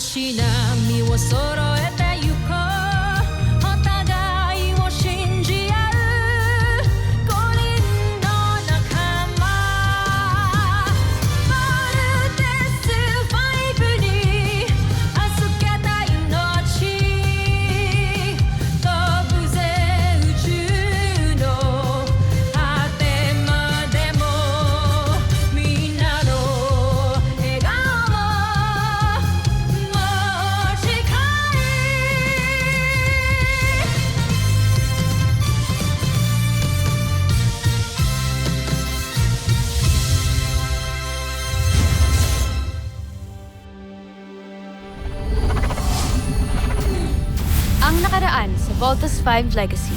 し波を揃えてゆこうお互いを信じ合う五人の仲間まるでスファイブに預けた命飛ぶぜ宇宙の果てまでもみんなの笑顔も近いAng nakaraan sa Voltus 5 Legacy.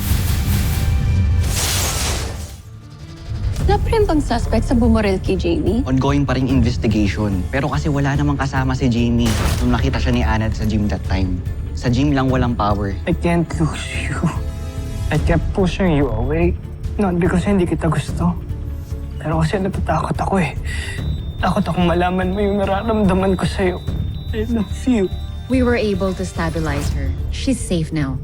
Wala pa rin bang suspect sa bumorel kay Jamie? Ongoing pa ring investigation. Pero kasi wala namang kasama si Jamie nung nakita siya ni Anad sa gym that time. Sa gym lang walang power. I can't lose you. I kept pushing you away. Not because hindi kita gusto. Pero kasi natatakot ako eh. Takot akong malaman mo yung nararamdaman ko sa'yo. I love you. We were able to stabilize her. She's safe now.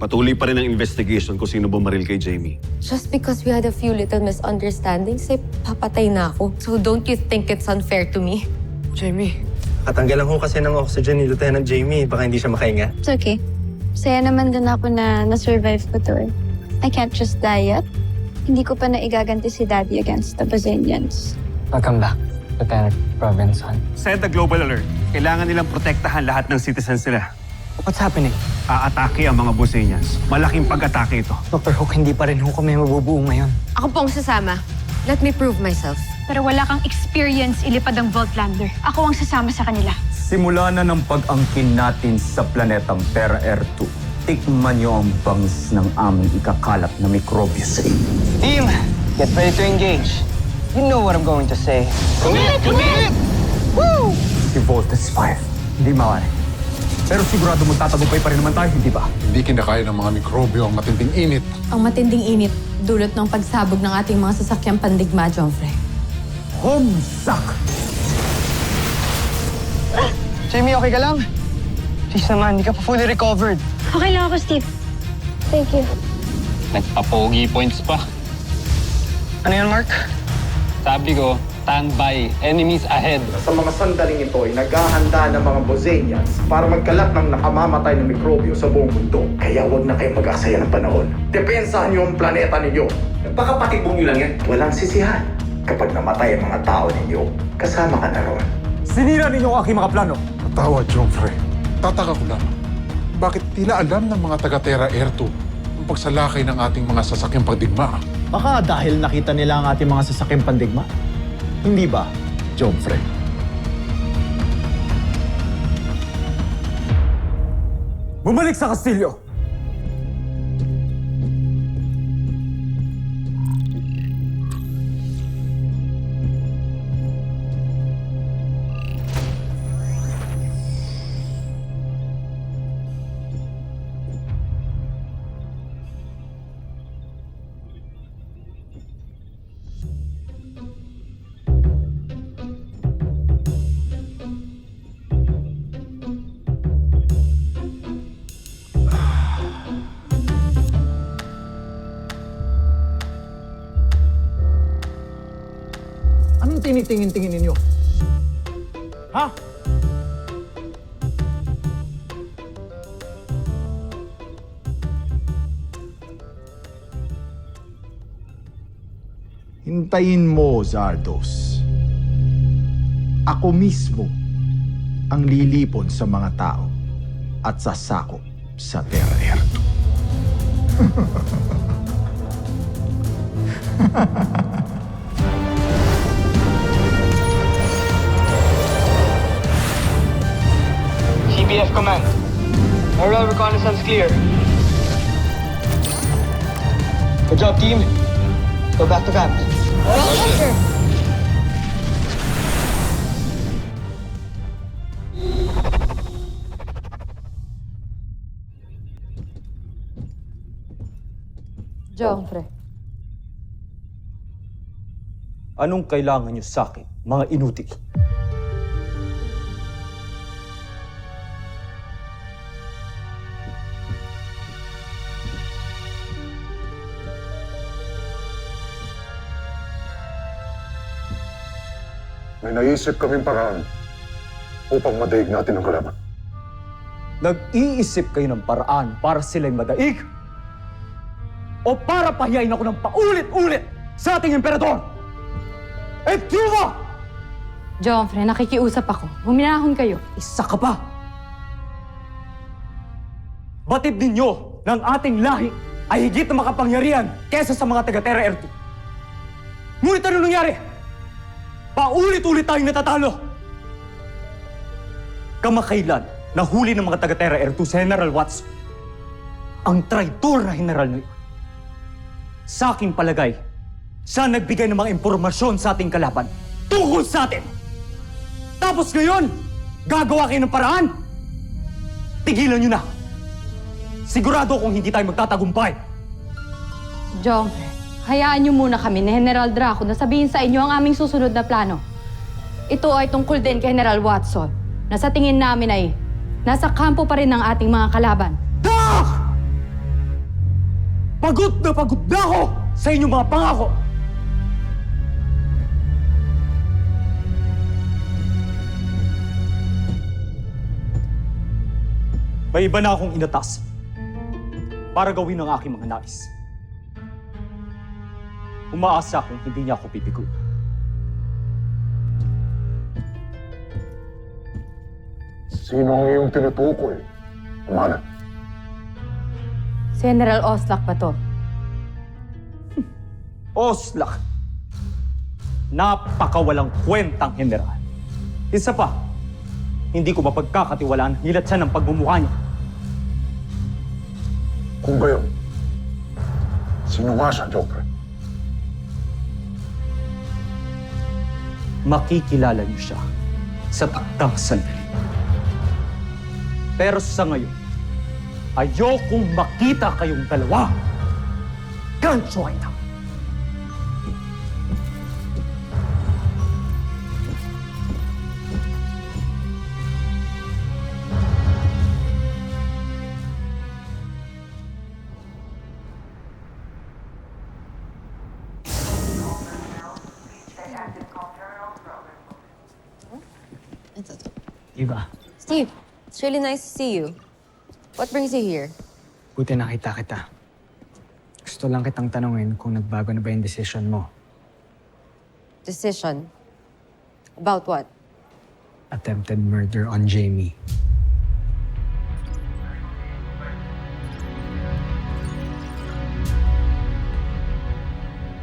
Patuloy pa rin ang investigation kung sino bumaril kay Jamie. Just because we had a few little misunderstandings, eh, papatay na ako. So don't you think it's unfair to me? Jamie. Katanggalan ko kasi ng oxygen ni Lieutenant Jamie. Baka hindi siya makahinga. It's okay. Saya naman din ako na na-survive ko to eh. I can't just die yet. Hindi ko pa naigaganti si Daddy against the Brazilians. Welcome back, Lieutenant Robinson. Send a global alert. Kailangan nilang protektahan lahat ng citizens nila. What's happening? Aatake ang mga Bosenians. Malaking pag-atake ito. Dr. Hook, hindi pa rin ho kami mabubuo ngayon. Ako pong sasama. Let me prove myself. Pero wala kang experience ilipad ang Voltlander. Ako ang sasama sa kanila. Simula na ng pag-angkin natin sa planetang Terra Air 2. Tikman niyo ang bangis ng aming ikakalat na mikrobyo sa inyo. Team, get ready to engage. You know what I'm going to say. Si Voltus 5, hindi mawari. Pero sigurado magtatagumpay pa rin naman tayo, hindi ba? Hindi kinakaya ng mga mikrobyo ang matinding init. Ang matinding init, dulot ng pagsabog ng ating mga sasakyang pandigma, Joffrey. Homesuck! Jamie, okay ka lang? Please naman, hindi ka pa fully recovered. Okay lang ako, Steve. Thank you. Nagpa-pogi points pa. Ano yan, Mark? Sabi ko, stand by, enemies ahead. Sa mga sandaling ito ay naghahanda ng mga Bosenians para magkalat ng nakamamatay na mikrobyo sa buong mundo. Kaya huwag na kayong mag-aksaya ng panahon. Depensahan niyo ang planeta ninyo. Baka patibong niyo lang yan. Walang sisihan. Kapag namatay ang mga tao ninyo, kasama ka na ron. Sinira ninyo ang aking mga plano. Tawa, Joffrey. Tataka ko lang. Bakit tila alam ng mga taga-Terra Air 2 ang pagsalakay ng ating mga sasakyang pagdigma? Baka dahil nakita nila ang ating mga sasakyang pandigma. Hindi ba, Joffrey? Bumalik sa kastilyo! Anong tinitingin-tingin ninyo? Ha? Hintayin mo, Zardos. Ako mismo ang lilipon sa mga tao at sasakop sa Terra Air 2. CBF Command. Aerial reconnaissance clear. Good job, team. Go back to camp. Roger. Joffrey. Anong kailangan niyo sa akin, mga inutil? May naisip kaming paraan upang madaig natin ang kalaban. Nag-iisip kayo ng paraan para sila'y madaig? O para pahiyain ako ng paulit-ulit sa ating emperador? Etyuma! Joffrey, nakikiusap ako. Huminahon kayo. Isa ka pa! Batid ninyo ng ating lahi ay higit na makapangyarihan kesa sa mga taga-Terra Ertu. Ngunit ano nangyari? Paulit-ulit tayong natatalo. Kamakailan, nahuli ng mga taga-Terra Ertu si General Watson. Ang traitor na general na yun. Sa aking palagay, siya nagbigay ng mga impormasyon sa ating kalaban tungkol sa atin. Tapos ngayon, gagawa kayo ng paraan? Tigilan nyo na. Sigurado kung hindi tayo magtatagumpay. Joffrey, hayaan niyo muna kami ni General Draco na sabihin sa inyo ang aming susunod na plano. Ito ay tungkol din kay General Watson na sa tingin namin ay nasa kampo pa rin ng ating mga kalaban. Pagod na ako sa inyong mga pangako. May iba na akong inatas para gawin ang aking mga nais. Umaasa akong hindi niya ako pipigo. Sino ang iyong tinutukoy? Umanat. Si General Oslak ba to? Oslak! Napakawalang kwentang general. Isa pa, hindi ko mapagkakatiwalaan hilat siya ng pagmumukha niya. Kung gayon, sino nga siya, Joffrey? Makikilala niyo siya sa takdang sandali. Pero sa ngayon, ayokong makita kayong dalawa. Gancho ay na. Eva, Steve, it's really nice to see you. What brings you here? buti nakita kita. Gusto lang kitang tanungin kung nagbago na ba yung decision mo. Decision? About what? Attempted murder on Jamie.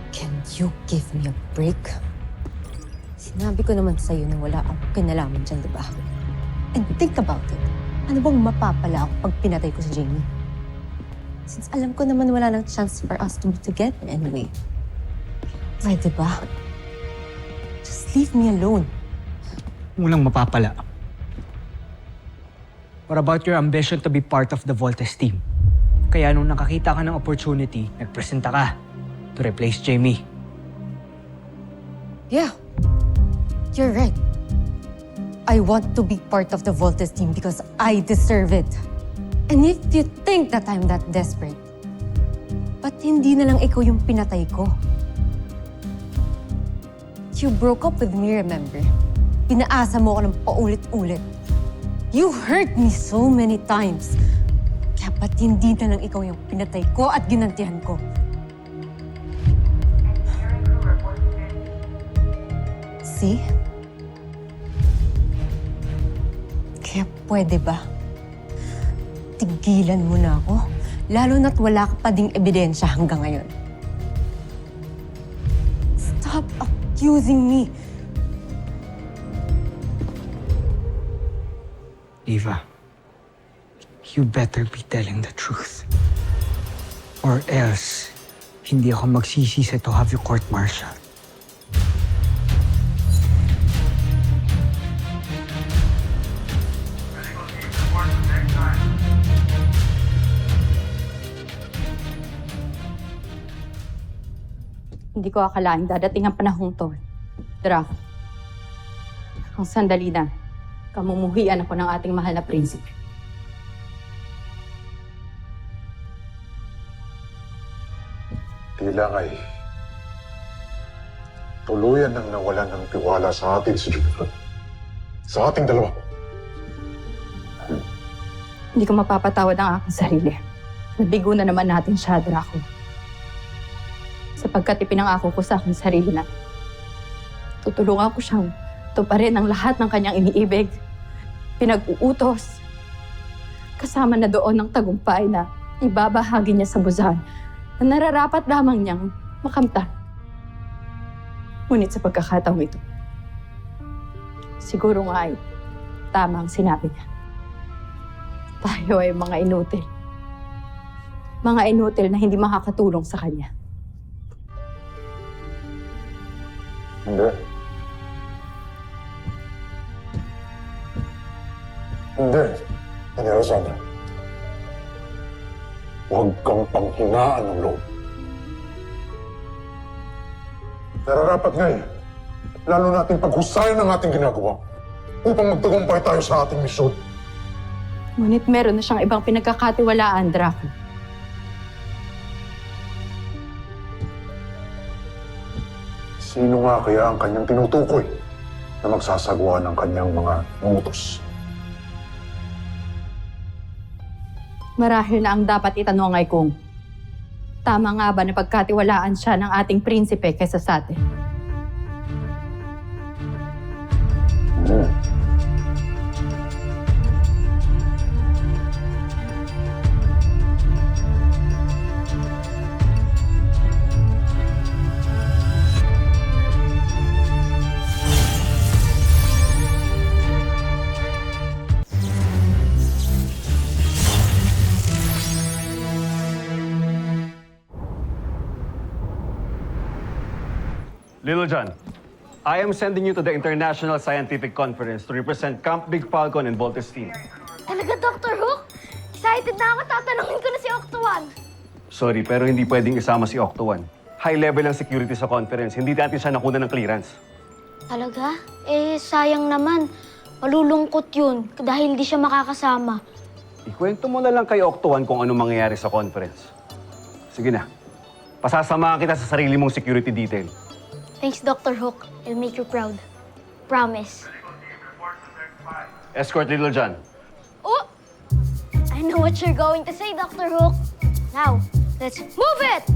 Can you give me a break? Sinabi ko naman sa'yo na wala akong kinalaman dyan, di ba? And think about it. Ano bang mapapala ako pag pinatay ko si Jamie? Since alam ko naman wala nang chance for us to be together anyway. Pwede ba? Just leave me alone. Walang mapapala. What about your ambition to be part of the Voltes team? Kaya nung nakakita ka ng opportunity, nagpresenta ka to replace Jamie. Yeah, you're right. I want to be part of the Voltes team because I deserve it. And if you think that I'm that desperate, ba't hindi na lang ikaw yung pinatay ko? You broke up with me, remember? Pinaasa mo ako ng paulit-ulit. You hurt me so many times. Kaya ba't hindi na lang ikaw yung pinatay ko at ginantihan ko? See? Kaya pwede ba? Tigilan mo na ako, lalo na't wala ka pa ding ebidensya hanggang ngayon. Stop accusing me. Eva, you better be telling the truth. Or else, hindi ako magsisisi to have you court-martial. Hindi ko akalaing dadating ang panahong to. Draco, ang sandali na, kamumuhian ako ng ating mahal na prinsipe. Tila nga'y Tuluyan nang nawalan ng tiwala sa atin si Jupiter. Sa ating dalawa. Hindi ko mapapatawad ang aking sarili. Nabigo na naman natin siya, Draco. Sapagkat ipinangako ko sa aking sarili na tutulungan ko siyang tuparin ang lahat ng kanyang iniibig, pinag-uutos, kasama na doon ng tagumpay na ibabahagi niya sa Busan na nararapat lamang niyang makamtan. Ngunit sa pagkakataong ito, siguro nga ay tama ang sinabi niya. Tayo ay mga inutil. Mga inutil na hindi makakatulong sa kanya. Hindi. Hindi. Hindi, Rosana. Huwag kang panghinaan ng loob. Nararapat nga eh. Lalo natin paghusayan ang ating ginagawa upang magtagumpay tayo sa ating misyon. Ngunit meron na siyang ibang pinagkakatiwalaan, Draco. Sino nga kaya ang kanyang tinutukoy na magsasagawa ng kanyang mga utos? Marahil na ang dapat itanong ay kung tama nga ba na pagkatiwalaan siya ng ating prinsipe kaysa sa atin? Little John, I am sending you to the International Scientific Conference to represent Camp Big Falcon and Voltes team. Talaga, Dr. Hook? Excited na ako. Tatanungin ko na si Octo-1. Sorry, pero hindi pwedeng isama si Octo-1. High level ang security sa conference. Hindi natin siya nakuha ng clearance. Talaga? Eh, sayang naman. Malulungkot yun dahil hindi siya makakasama. Ikwento mo na lang kay Octo-1 kung ano mangyayari sa conference. Sige na. Pasasamahan kita sa sarili mong security detail. Thanks, Dr. Hook. I'll make you proud. Promise. Escort Little John. Oh! I know what you're going to say, Dr. Hook. Now, let's move it!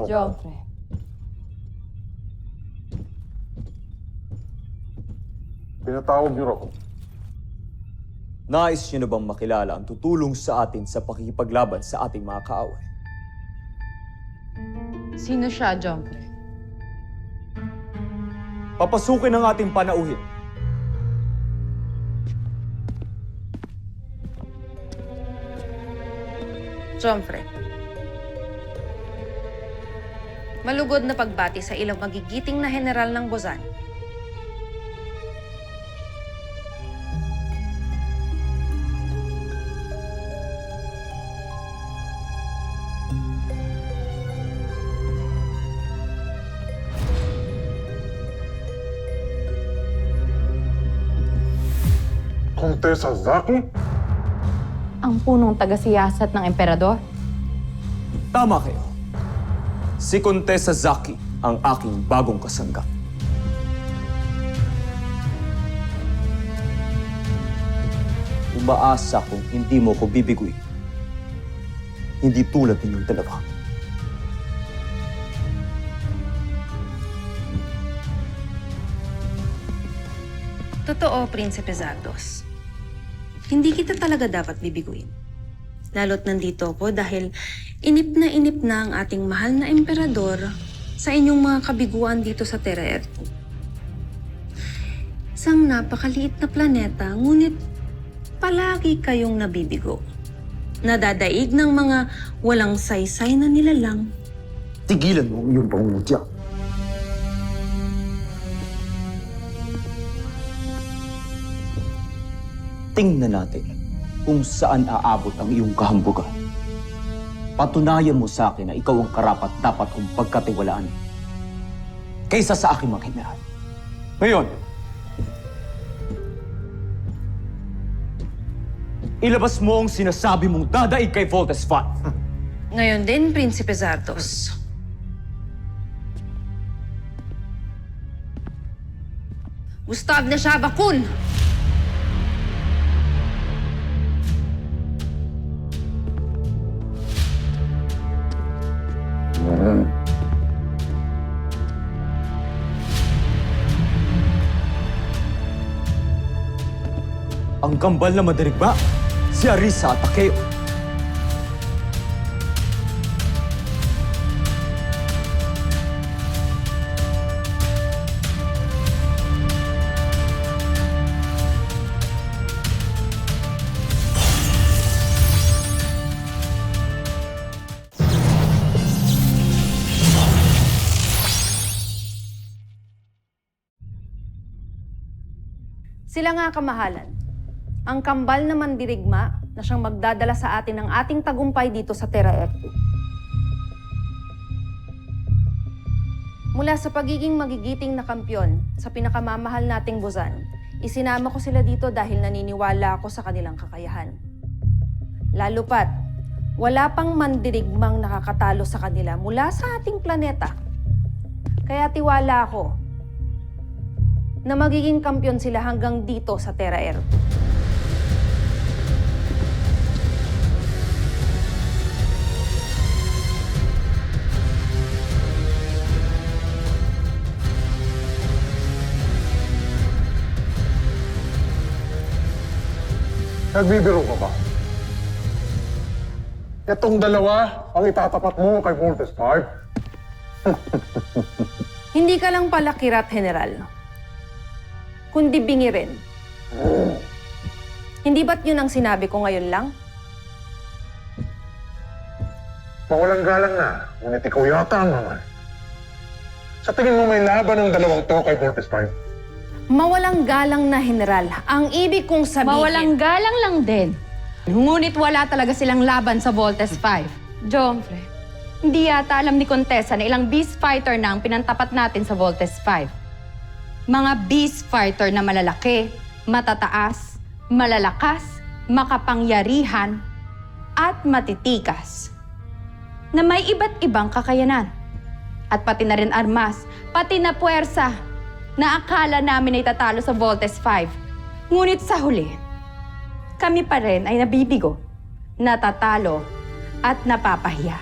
Joffrey. Pinatawag niyo ako. Nais niyo na bang makilala ang tutulong sa atin sa pakikipaglaban sa ating mga kaaway? Sino siya, Joffrey? Papasukin ang ating panauhin. Joffrey. Malugod na pagbati sa ilang magigiting na general ng Bozan. Kontesa Zaki? Ang punong taga-siyasat ng emperador? Tama kayo. Si Kontesa Zaki ang aking bagong kasangga. Umaasa kung hindi mo ko bibiguin. Hindi tulad ninyong dalawa. Totoo, Prinsipe Zardos. Hindi kita talaga dapat bibiguin. Lalo't nandito ako dahil inip na ang ating mahal na emperador sa inyong mga kabiguan dito sa Terra Ertu. Isang napakaliit na planeta, ngunit palagi kayong nabibigo. Nadadaig ng mga walang saysay na nilalang. Tigilan mo ang iyong pangungutya. Tingnan natin kung saan aabot ang iyong kahambugan. patunayan mo sa akin na ikaw ang karapat dapat kong pagkatiwalaan kaysa sa aking mga general. Ngayon, ilabas mo ang sinasabi mong dadaig kay Voltes 5. Ngayon din, Prinsipe Zardos. Gustav na Shabakun! Ang kambal na madirigma, si Arisa at Takeo. Sila nga kamahalan. Ang kambal na mandirigma na siyang magdadala sa atin ng ating tagumpay dito sa Terra Ertu. Mula sa pagiging magigiting na kampyon sa pinakamamahal nating Buzan, isinama ko sila dito dahil naniniwala ako sa kanilang kakayahan. Lalo pat, wala pang mandirigmang nakakatalo sa kanila mula sa ating planeta. Kaya tiwala ako na magiging kampyon sila hanggang dito sa Terra Ertu. Nagbibiro ka ba? Itong dalawa ang itatapat mo kay Voltes 5? Hindi ka lang pala kirat, General. Kundi bingi rin. Hindi ba't yun ang sinabi ko ngayon lang? Mawalang galang na, ngunit ikaw yata ang naman. Sa tingin mo may laban ng dalawang to kay Voltes 5? Mawalang galang na, General. Ang ibig kong sabihin... Mawalang galang lang din. Ngunit wala talaga silang laban sa Voltes 5. Jomfre, hindi yata alam ni Contessa na ilang beast fighter na ang pinantapat natin sa Voltes 5. Mga beast fighter na malalaki, matataas, malalakas, makapangyarihan, at matitikas. Na may iba't ibang kakayanan. At pati na rin armas, pati na puwersa na akala namin ay tatalo sa Voltes 5. Ngunit sa huli, kami pa rin ay nabibigo, natatalo, at napapahiya.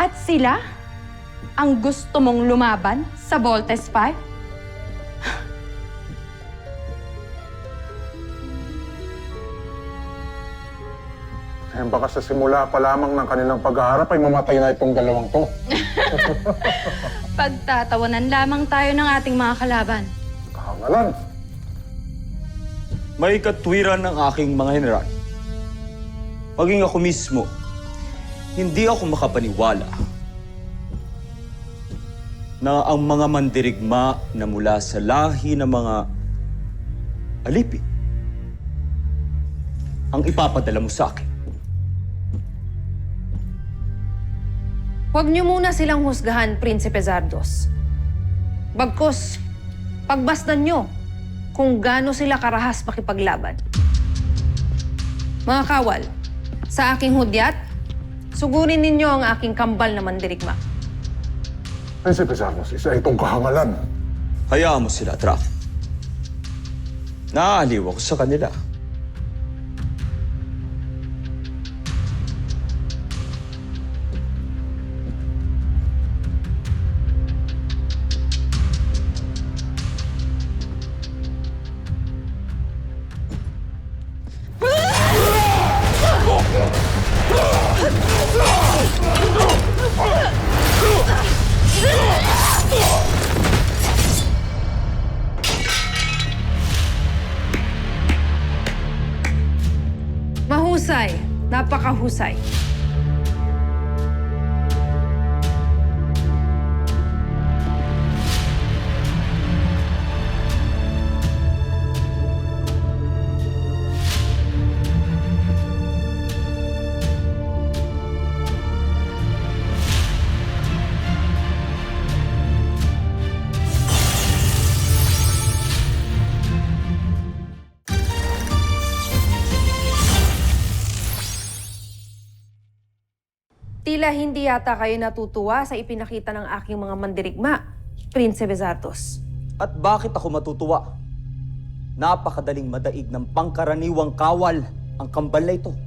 At sila ang gusto mong lumaban sa Voltes 5? Eh baka sa simula pa lamang ng kanilang pag-aarap ay mamatay na itong dalawang to. Pagtatawanan lamang tayo ng ating mga kalaban. Kahangalan. May katwiran ng aking mga general. Maging ako mismo, hindi ako makapaniwala na ang mga mandirigma na mula sa lahi ng mga alipin ang ipapadala mo sa akin. Huwag niyo muna silang husgahan, Prinsipe Zardos. Bagkus, pagbasdan niyo kung gaano sila karahas makipaglaban. Mga kawal, sa aking hudyat, sugurin ninyo ang aking kambal na mandirigma. Prinsipe Zardos, isa itong kahangalan. Hayaan mo sila, Traf. Naaaliw ako sa kanila. Mahusay, napakahusay. Tila hindi yata kayo natutuwa sa ipinakita ng aking mga mandirigma, Prinsipe Zardos. At bakit ako matutuwa? Napakadaling madaig ng pangkaraniwang kawal ang kambal na ito.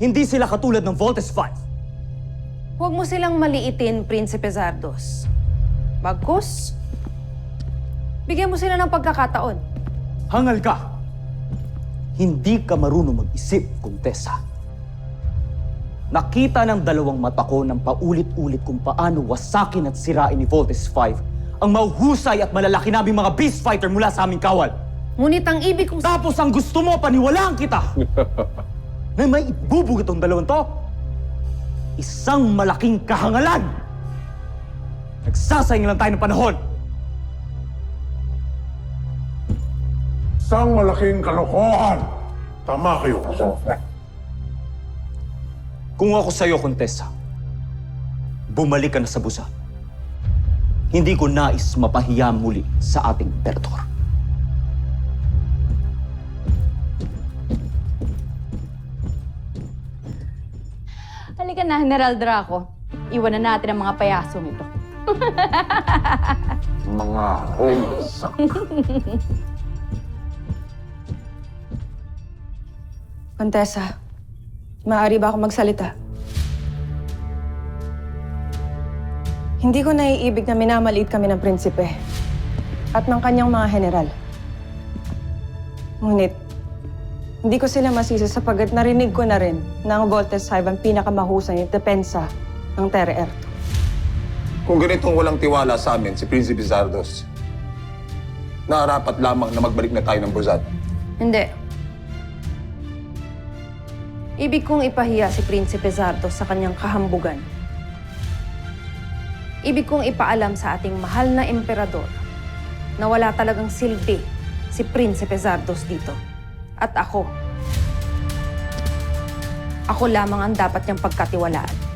Hindi sila katulad ng Voltes 5. Huwag mo silang maliitin, Prinsipe Zardos. Bagkus, bigyan mo sila ng pagkakataon. Hangal ka! Hindi ka marunong mag-isip, Kontesa. Nakita ng dalawang mata ko ng paulit-ulit kung paano wasakin at sirain ni Voltes 5 ang mahuhusay at malalaki naming mga beast fighter mula sa aming kawal. Ngunit ang ibig kong... Tapos ang gusto mo, paniwalaan kita! Na may ibubog itong dalawang to? Isang malaking kahangalan! Nagsasayang lang tayo ng panahon! Isang malaking kalokohan. Tama kayo, Kosofe. Kung ako sa'yo, Kontesa, bumalik ka na sa busa. Hindi ko nais mapahiya muli sa ating emperador. Halika na, General Draco. Iwan na natin ang mga payasong ito. Mga homeless. Contessa, maaari ba ako magsalita? Hindi ko naiibig na minamaliit kami ng prinsipe at ng kanyang mga general. Ngunit, hindi ko sila masisi sapagkat narinig ko na rin na ang Voltes 5 ang pinakamahusay na depensa ng Terra Erto. Kung ganitong walang tiwala sa amin si Prinsipe Zardos, nararapat lamang na magbalik na tayo ng Burzad. Hindi. Ibig kong ipahiya si Prinsipe Zardos sa kanyang kahambugan. Ibig kong ipaalam sa ating mahal na emperador na wala talagang silbi si Prinsipe Zardos dito. At ako lamang ang dapat niyang pagkatiwalaan.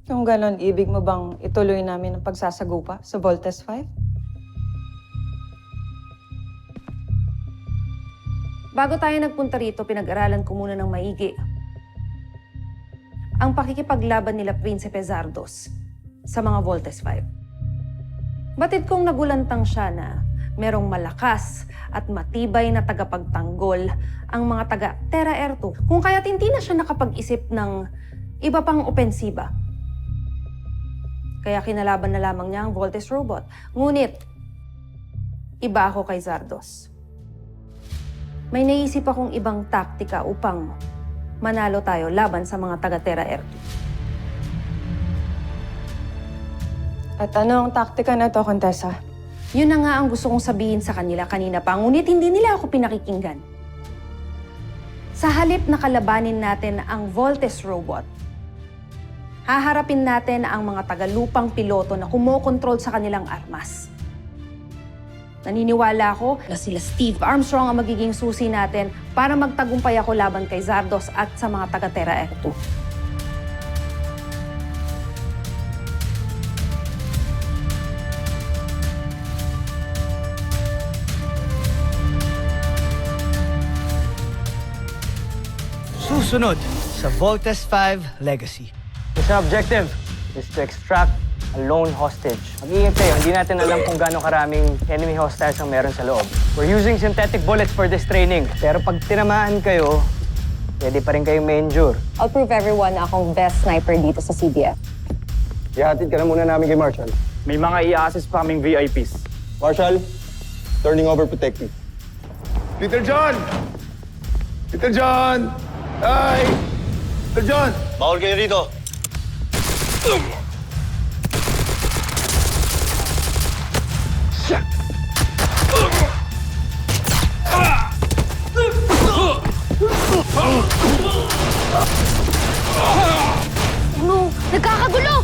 Kung ganon, ibig mo bang ituloy namin ang pagsasagupa sa Voltes 5? Bago tayo nagpunta rito, pinag-aralan ko muna ng maigi ang pakikipaglaban nila Prinsipe Zardos sa mga Voltes 5. Batid kong nagulantang siya na merong malakas at matibay na tagapagtanggol ang mga taga Terra Erto, kung kaya't hindi na siya nakapag-isip ng iba pang opensiba. Kaya kinalaban na lamang niya ang Voltes robot. Ngunit, iba ako kay Zardos. May naisip akong ibang taktika upang manalo tayo laban sa mga taga-Terra Erto. At ano ang taktika na ito, Contessa? Yun na nga ang gusto kong sabihin sa kanila kanina pa, ngunit hindi nila ako pinakikinggan. Sa halip na kalabanin natin ang Voltes robot, haharapin natin ang mga tagalupang piloto na kumokontrol sa kanilang armas. Naniniwala ako na sila Steve Armstrong ang magiging susi natin para magtagumpay ako laban kay Zardos at sa mga taga-Terra Erto. Susunod sa Voltes 5 Legacy. Mission objective is to extract a lone hostage. Mag-iingat kayo, hindi natin alam kung gaano karaming enemy hostiles ang meron sa loob. We're using synthetic bullets for this training. Pero pag tinamaan kayo, pwede pa rin kayong ma-injure. I'll prove everyone na akong best sniper dito sa CDF. Ihatid ka na muna namin kay Marshall. May mga i-assist pa kaming VIPs. Marshall, turning over protective. Peter John! Peter John! Hi! Peter John! Bawal kayo rito. No! Nagkakagulo!